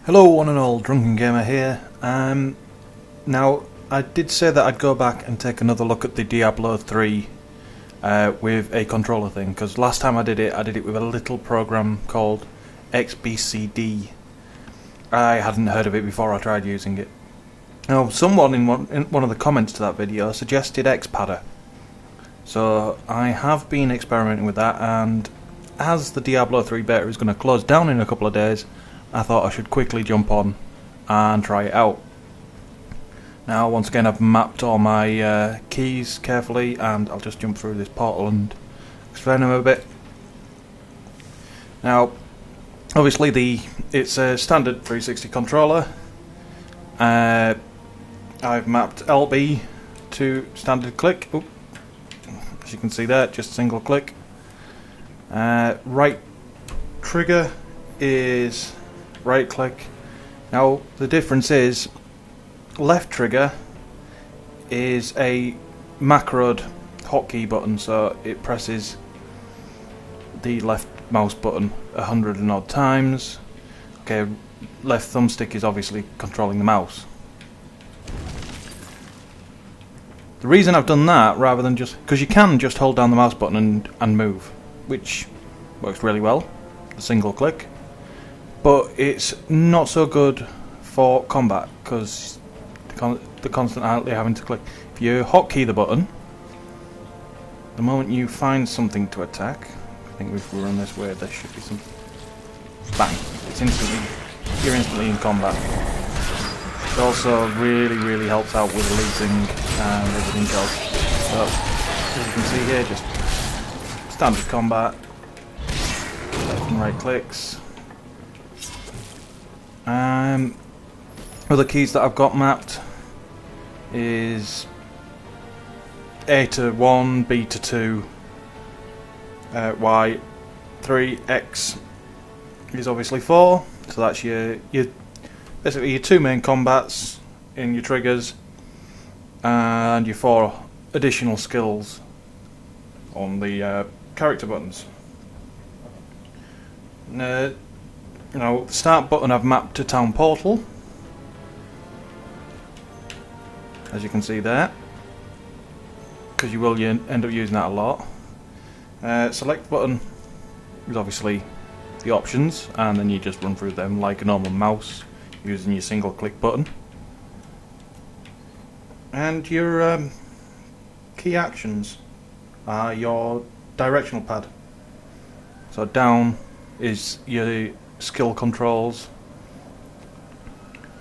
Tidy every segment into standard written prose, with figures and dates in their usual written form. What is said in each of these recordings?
Hello one and all, Drunken Gamer here. Now, I did say that I'd go back and take another look at the Diablo 3 with a controller thing, because last time I did it with a little program called XBCD. I hadn't heard of it before I tried using it. Now, someone in one of the comments to that video suggested XPadder. So, I have been experimenting with that, and as the Diablo 3 beta is going to close down in a couple of days, I thought I should quickly jump on and try it out. Now, once again, I've mapped all my keys carefully, and I'll just jump through this portal and explain them a bit. Now, obviously, it's a standard 360 controller. I've mapped LB to standard click. Oop. As you can see there, just single click. Right trigger is right click. Now the difference is left trigger is a macroed hotkey button, so it presses the left mouse button 100 and odd times. Okay, left thumbstick is obviously controlling the mouse. The reason I've done that, rather than just because you can just hold down the mouse button and move, which works really well, a single click, but it's not so good for combat because the constantly having to click. If you hotkey the button, the moment you find something to attack, I think if we run this way, there should be some. Bang! You're instantly in combat. It also really helps out with losing and everything else. So, as you can see here, just standard combat, left and right clicks. Other keys that I've got mapped is A to 1, B to 2, Y 3, X is obviously 4. So that's your basically your two main combats in your triggers, and your 4 additional skills on the character buttons. Now, the start button I've mapped to town portal, as you can see there, because you will end up using that a lot. Select button is obviously the options, and then you just run through them like a normal mouse using your single click button. And your key actions are your directional pad. So down is your skill controls,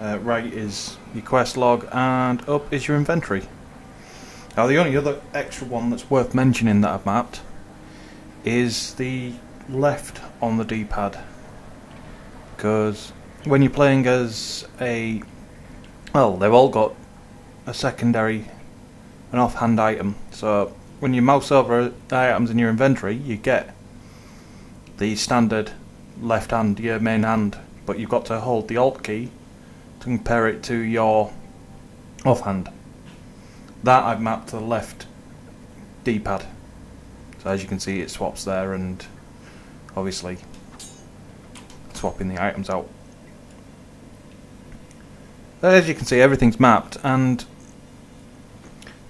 right is your quest log, and up is your inventory. Now the only other extra one that's worth mentioning that I've mapped is the left on the D-pad, because when you're playing as a, well, they've all got a secondary, an offhand item, so when you mouse over the items in your inventory, you get the standard left hand, your main hand, but you've got to hold the Alt key to compare it to your offhand. That I've mapped to the left D-pad, so as you can see it swaps there, and obviously swapping the items out. But as you can see, everything's mapped, and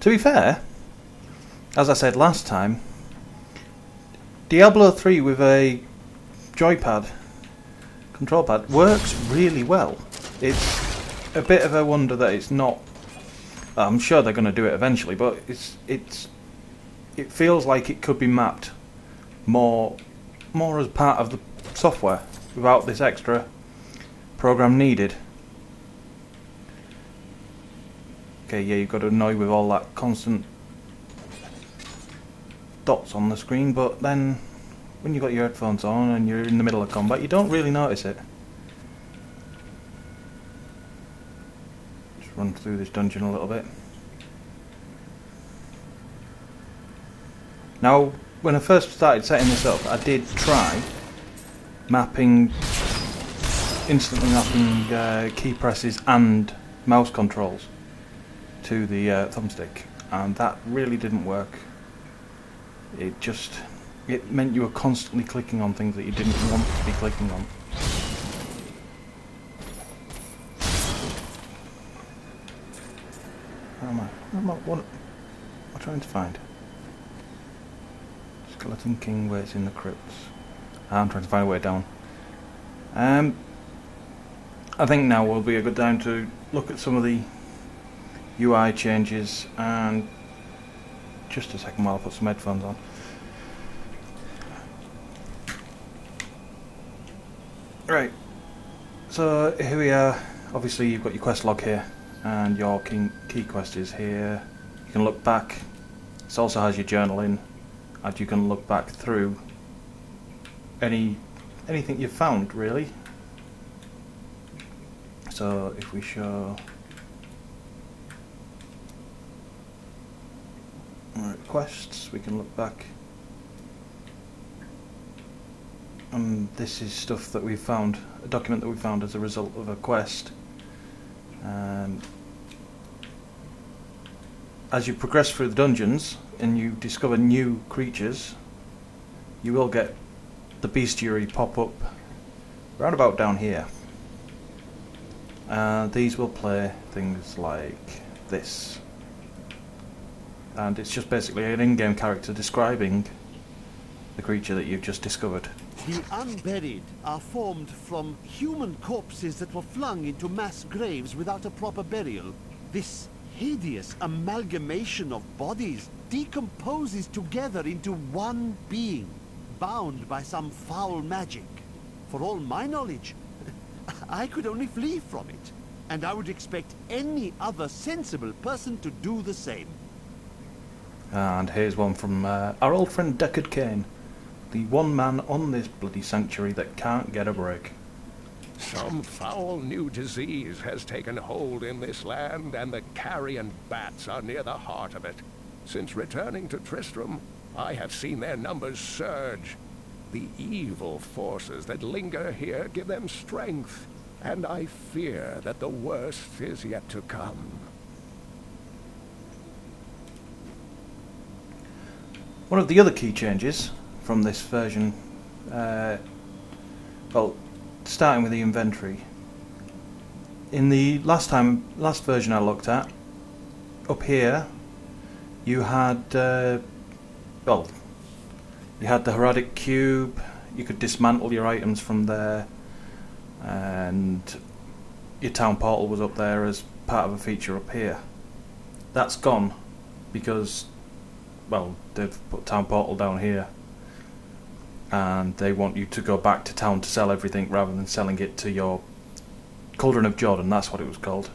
to be fair, as I said last time, Diablo 3 with a joypad, control pad, works really well. It's a bit of a wonder that it's not. I'm sure they're going to do it eventually, but it feels like it could be mapped more as part of the software without this extra program needed. Okay, yeah, you've got to annoy with all that constant dots on the screen, but then when you've got your headphones on and you're in the middle of combat, you don't really notice it. Just run through this dungeon a little bit. Now, when I first started setting this up, I did try instantly mapping key presses and mouse controls to the thumbstick, and that really didn't work. It meant you were constantly clicking on things that you didn't want to be clicking on. Where am I? What am I trying to find? Skeleton King waits in the crypts. I'm trying to find a way down. I think now will be a good time to look at some of the UI changes, and just a second while I put some headphones on. Right, so here we are. Obviously you've got your quest log here, and your key quest is here. You can look back. This also has your journaling, and you can look back through anything you've found, really. So if we show quests, we can look back, and this is stuff that we found, a document that we found as a result of a quest. As you progress through the dungeons and you discover new creatures, you will get the bestiary pop up round about down here. These will play things like this, and it's just basically an in-game character describing the creature that you've just discovered. The unburied are formed from human corpses that were flung into mass graves without a proper burial. This hideous amalgamation of bodies decomposes together into one being, bound by some foul magic. For all my knowledge, I could only flee from it, and I would expect any other sensible person to do the same. And here's one from our old friend Deckard Cain, the one man on this bloody sanctuary that can't get a break. Some foul new disease has taken hold in this land, and the carrion bats are near the heart of it. Since returning to Tristram, I have seen their numbers surge. The evil forces that linger here give them strength, and I fear that the worst is yet to come. One of the other key changes from this version, well, starting with the inventory. In the last version I looked at, up here, you had, well, you had the heraldic cube. You could dismantle your items from there, and your town portal was up there as part of a feature up here. That's gone because, well, they've put town portal down here, and they want you to go back to town to sell everything rather than selling it to your Cauldron of Jordan. That's what it was called.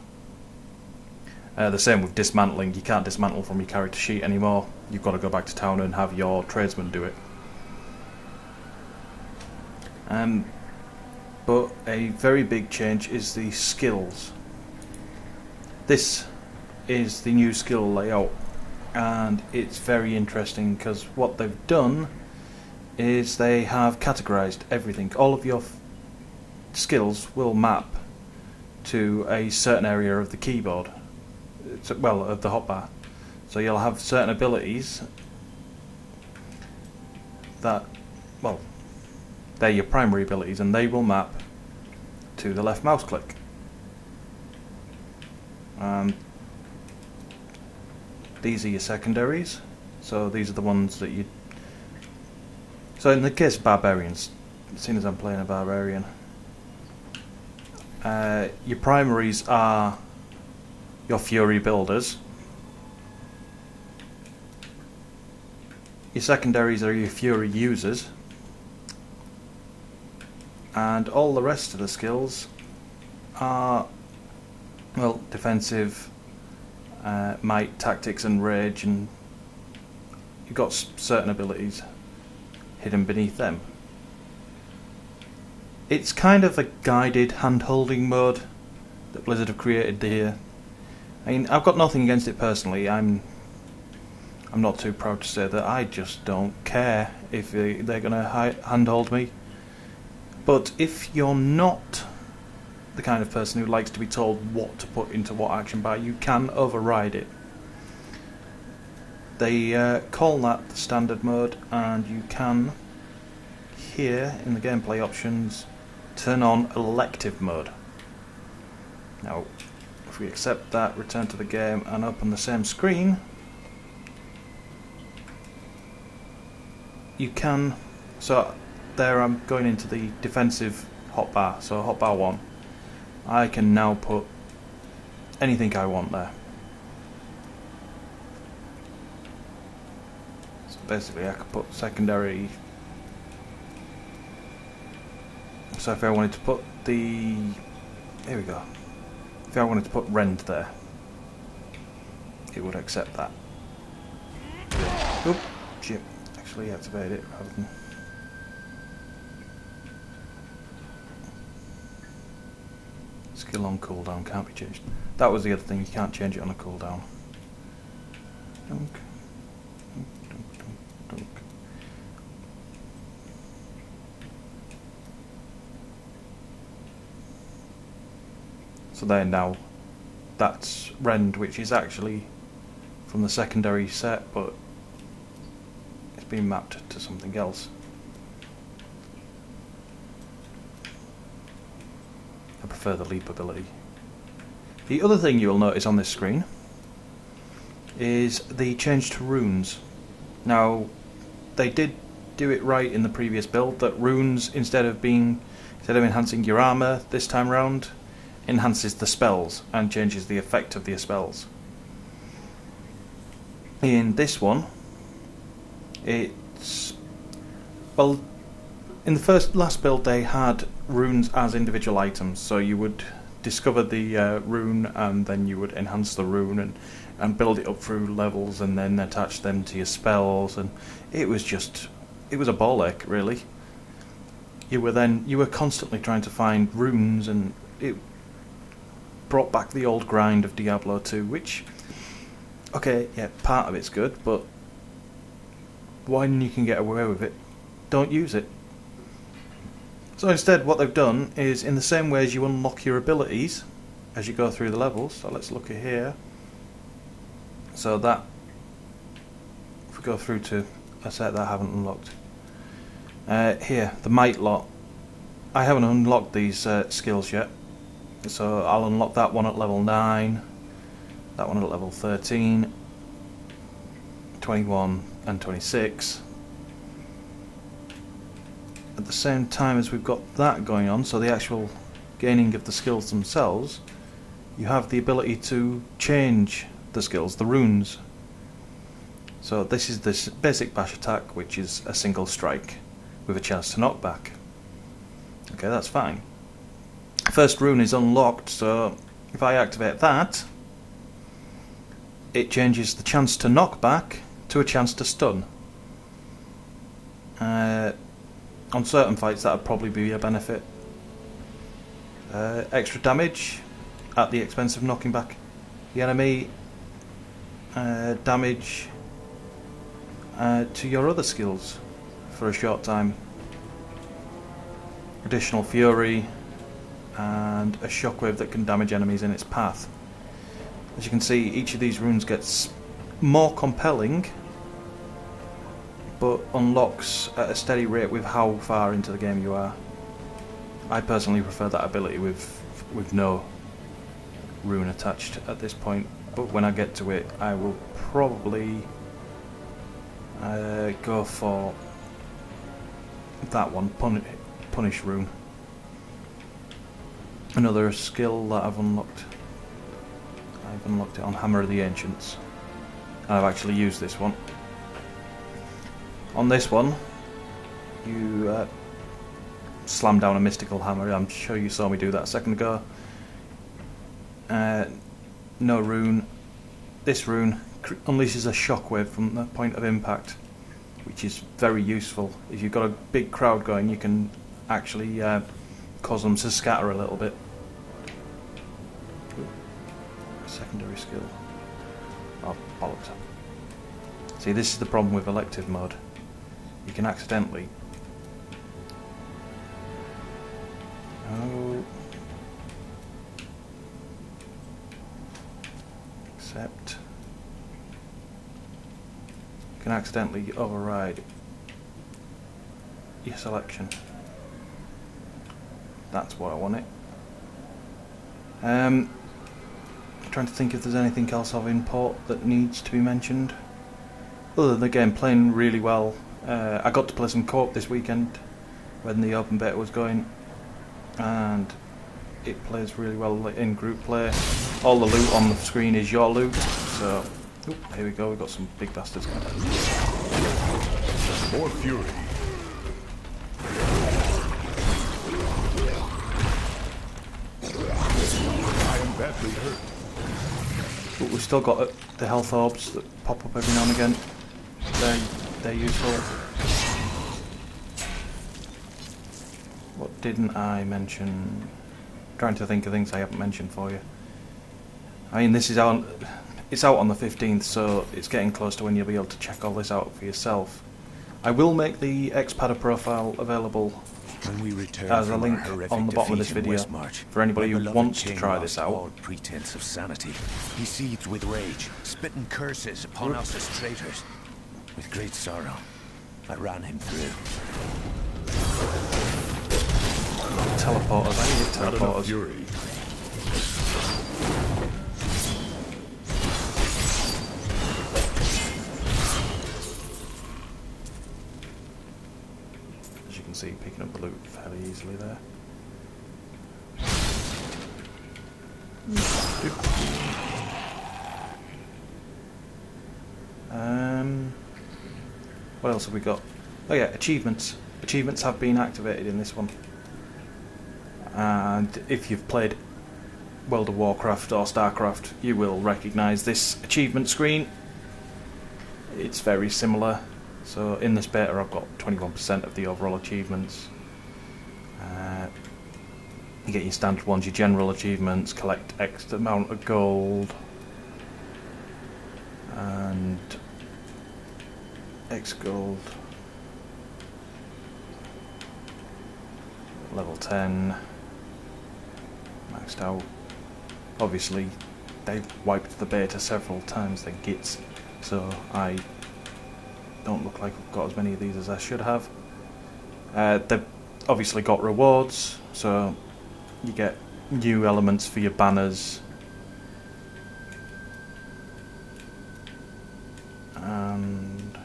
The same with dismantling. You can't dismantle from your character sheet anymore. You've got to go back to town and have your tradesman do it. But a very big change is the skills. This is the new skill layout, and it's very interesting because what they've done is they have categorized everything. All of your skills will map to a certain area of the keyboard, well, of the hotbar. So you'll have certain abilities that, well, they're your primary abilities, and they will map to the left mouse click. These are your secondaries, so these are the ones that you... So in the case of barbarians, seeing as I'm playing a barbarian, your primaries are your fury builders, your secondaries are your fury users, and all the rest of the skills are, well, defensive, might, tactics and rage, and you've got certain abilities hidden beneath them. It's kind of a guided hand-holding mode that Blizzard have created here. I mean, I've got nothing against it personally. I'm not too proud to say that. I just don't care if they're going to handhold me. But if you're not the kind of person who likes to be told what to put into what action bar, you can override it. They call that the standard mode, and you can, here in the gameplay options, turn on elective mode. Now, If we accept that, return to the game and open the same screen, you can, so there I'm going into the defensive hotbar, so hotbar 1. I can now put anything I want there. So basically I could put secondary, so if I wanted to put the, here we go, if I wanted to put rend there, it would accept that. Oop, shit, actually activate it rather than... Skill on cooldown can't be changed. That was the other thing, you can't change it on a cooldown. Dunk. Dunk, dunk, dunk, dunk. So there now, that's rend, which is actually from the secondary set, but it's been mapped to something else. I prefer the leap ability. The other thing you will notice on this screen is the change to runes. Now, they did do it right in the previous build, that runes, instead of enhancing your armor this time round, enhances the spells and changes the effect of the spells. In this one, it's, well, in the last build they had runes as individual items, so you would discover the rune and then you would enhance the rune and build it up through levels and then attach them to your spells, and it was a ball ache really. You were constantly trying to find runes, and it brought back the old grind of Diablo 2, which, okay, yeah, part of it's good, but when you can get away with it, don't use it. So instead what they've done is, in the same way as you unlock your abilities as you go through the levels, so let's look at here, so that, if we go through to a set that I haven't unlocked, here, the might lot, I haven't unlocked these skills yet, so I'll unlock that one at level 9, that one at level 13, 21 and 26. At the same time as we've got that going on, so the actual gaining of the skills themselves, you have the ability to change the skills, the runes. So this is this basic bash attack, which is a single strike with a chance to knock back. Okay, that's fine. First rune is unlocked, so if I activate that, it changes the chance to knock back to a chance to stun. On certain fights that would probably be a benefit. Extra damage at the expense of knocking back the enemy. Damage to your other skills for a short time. Additional fury and a shockwave that can damage enemies in its path. As you can see, each of these runes gets more compelling, but unlocks at a steady rate with how far into the game you are. I personally prefer that ability with no rune attached at this point, but when I get to it I will probably go for that one, punish rune. Another skill that I've unlocked it on Hammer of the Ancients, and I've actually used this one. On this one, you slam down a mystical hammer. I'm sure you saw me do that a second ago. No rune. This rune unleashes a shockwave from the point of impact, which is very useful. If you've got a big crowd going, you can actually cause them to scatter a little bit. Secondary skill. Oh, bollocks. See, this is the problem with elective mode. You can accidentally... Oh. Accept. You can accidentally override your selection. That's what I want it. trying to think if there's anything else of import that needs to be mentioned. Other than the game playing really well. I got to play some co-op this weekend when the open beta was going, and it plays really well in group play. All the loot on the screen is your loot, so here we go, we've got some big bastards coming. More fury. I am badly hurt. But we've still got the health orbs that pop up every now and again. They're useful. What didn't I mention? Trying to think of things I haven't mentioned for you. I mean, this is out. It's out on the 15th, so it's getting close to when you'll be able to check all this out for yourself. I will make the XPadder profile available When we return as a from link our horrific on the bottom of this defeat in video Westmarch, for anybody my who beloved wants to king try lost this out. all pretense of sanity. He seethed with rage, spitting curses upon us as traitors. With great sorrow, I ran him through. Teleporters, I need Not enough teleporters. fury. As you can see, picking up the loot fairly easily there. What else have we got? Oh yeah, achievements. Achievements have been activated in this one. And if you've played World of Warcraft or StarCraft, you will recognise this achievement screen. It's very similar. So in this beta I've got 21% of the overall achievements. You get your standard ones, your general achievements, collect X amount of gold, and X gold, level 10, maxed out. Obviously they've wiped the beta several times, the gits, so I don't look like I've got as many of these as I should have. They've obviously got rewards, so you get new elements for your banners, and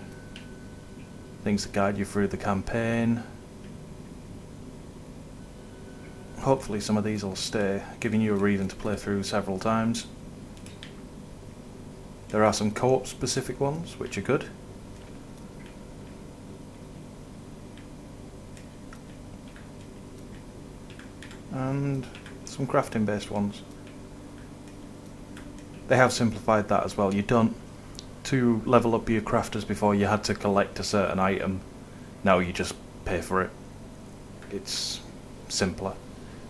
things that guide you through the campaign. Hopefully some of these will stay, giving you a reason to play through several times. There are some co-op specific ones which are good. And some crafting based ones. They have simplified that as well. You don't to level up your crafters before you had to collect a certain item. Now you just pay for it. It's simpler.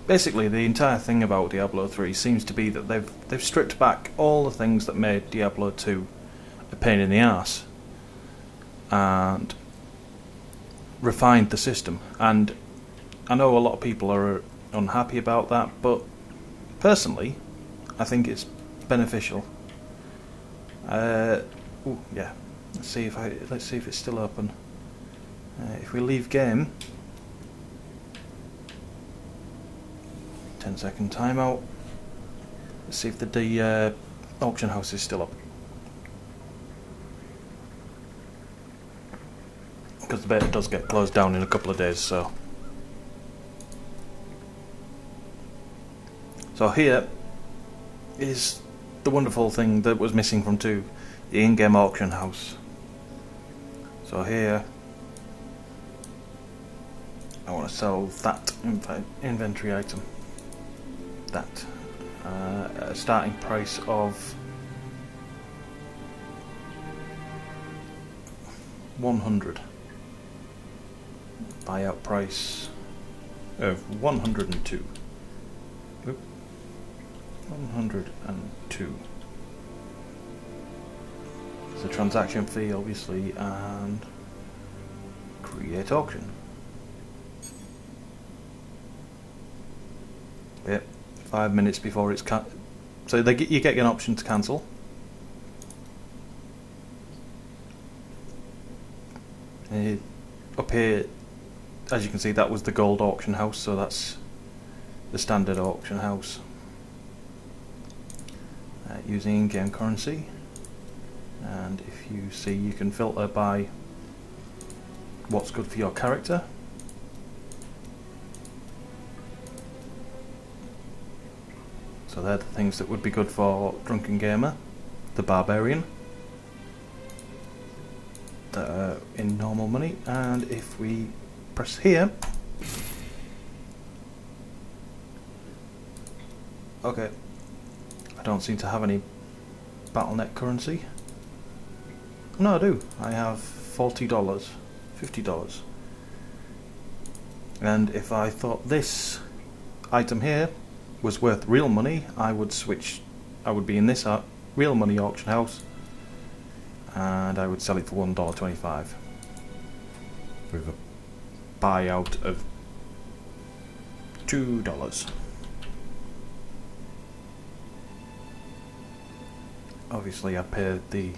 Basically the entire thing about Diablo 3 seems to be that they've stripped back all the things that made Diablo 2 a pain in the arse and refined the system. And I know a lot of people are unhappy about that, but personally I think it's beneficial. Ooh, yeah. Let's see if it's still open. If we leave game, 10-second timeout. Let's see if the auction house is still up, because the beta does get closed down in a couple of days. So here is the wonderful thing that was missing from 2, the in-game auction house. So here, I want to sell that inventory item. That. A starting price of 100. Buyout price of 102. 102. There's a transaction fee, obviously, and create auction. Yep, 5 minutes before it's so you get an option to cancel. Up here, as you can see, that was the gold auction house, so that's the standard auction house. using in-game currency. And if you see, you can filter by what's good for your character. So they're the things that would be good for Drunken Gamer, the Barbarian, that are in normal money. And if we press here, okay, I don't seem to have any Battle.net currency. No, I do. I have $40, $50. And if I thought this item here was worth real money, I would switch. I would be in this real money auction house, and I would sell it for $1.25 with a buyout of $2. Obviously, I paid the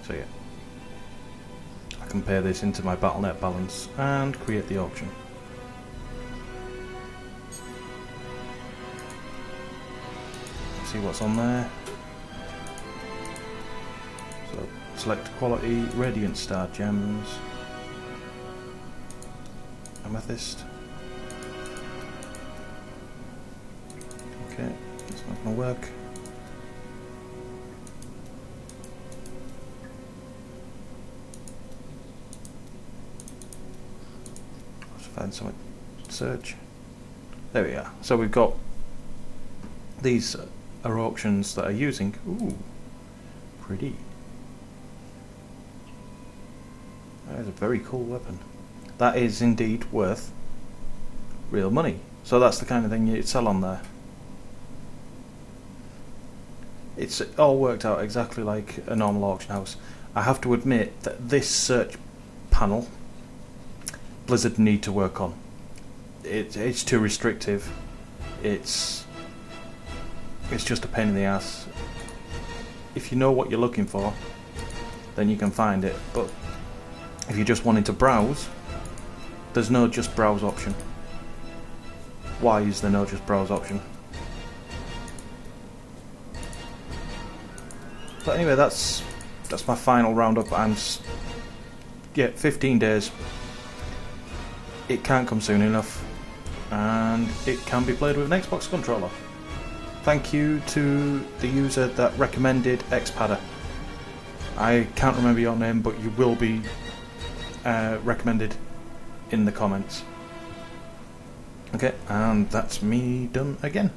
so yeah. Compare this into my Battle.net balance and create the auction. See what's on there. So select quality, Radiant Star Gems, Amethyst. Okay, that's not going to work. Find something. Search. There we are. So we've got these are auctions that are using. Ooh, pretty. That is a very cool weapon. That is indeed worth real money. So that's the kind of thing you'd sell on there. It's all worked out exactly like a normal auction house. I have to admit that this search panel Blizzard need to work on. It's too restrictive. It's just a pain in the ass. If you know what you're looking for, then you can find it. But if you're just wanting to browse, there's no just browse option. Why is there no just browse option? But anyway, that's my final roundup. Yeah, 15 days. It can't come soon enough, and it can be played with an Xbox controller. Thank you to the user that recommended XPadder. I can't remember your name, but you will be recommended in the comments. Okay, and that's me done again.